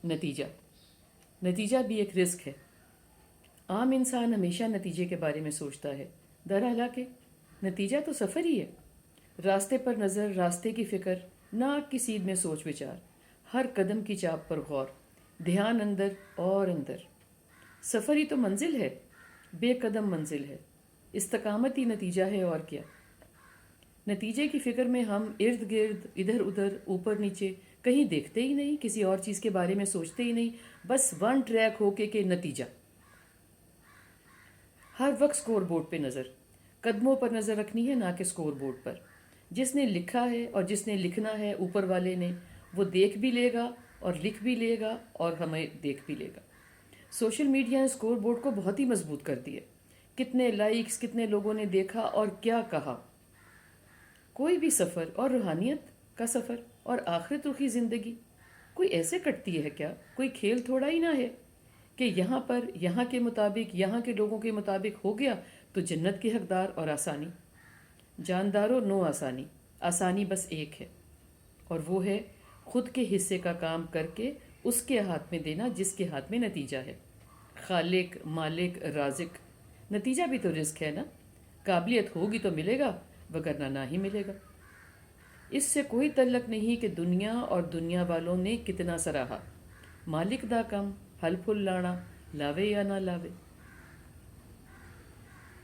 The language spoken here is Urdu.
نتیجہ نتیجہ بھی ایک رزق ہے۔ عام انسان ہمیشہ نتیجے کے بارے میں سوچتا ہے، درحالانکہ نتیجہ تو سفر ہی ہے۔ راستے پر نظر، راستے کی فکر، ناک کی سیدھ میں سوچ وچار، ہر قدم کی چاپ پر غور، دھیان اندر اور اندر۔ سفر ہی تو منزل ہے، بے قدم منزل ہے، استقامت ہی نتیجہ ہے، اور کیا۔ نتیجے کی فکر میں ہم ارد گرد، ادھر ادھر، اوپر نیچے کہیں دیکھتے ہی نہیں، کسی اور چیز کے بارے میں سوچتے ہی نہیں، بس ون ٹریک ہو کے کہ نتیجہ۔ ہر وقت سکور بورڈ پہ نظر، قدموں پر نظر رکھنی ہے، نہ کہ سکور بورڈ پر۔ جس نے لکھا ہے اور جس نے لکھنا ہے اوپر والے نے، وہ دیکھ بھی لے گا اور لکھ بھی لے گا اور ہمیں دیکھ بھی لے گا۔ سوشل میڈیا نے سکور بورڈ کو بہت ہی مضبوط کر دیا۔ کتنے لائکس، کتنے لوگوں نے دیکھا اور کیا کہا۔ کوئی بھی سفر، اور روحانیت کا سفر اور آخرت رخی زندگی کوئی ایسے کٹتی ہے کیا؟ کوئی کھیل تھوڑا ہی نہ ہے کہ یہاں پر یہاں کے مطابق، یہاں کے لوگوں کے مطابق ہو گیا تو جنت کی حقدار اور آسانی۔ جاندارو نو آسانی، آسانی بس ایک ہے، اور وہ ہے خود کے حصے کا کام کر کے اس کے ہاتھ میں دینا جس کے ہاتھ میں نتیجہ ہے۔ خالق، مالک، رازق، نتیجہ بھی تو رزق ہے نا۔ قابلیت ہوگی تو ملے گا، وگرنہ نہ ہی ملے گا۔ اس سے کوئی تعلق نہیں کہ دنیا اور دنیا والوں نے کتنا سراہا۔ مالک دا کم، پھل پھل لانا، لاوے یا نہ لاوے۔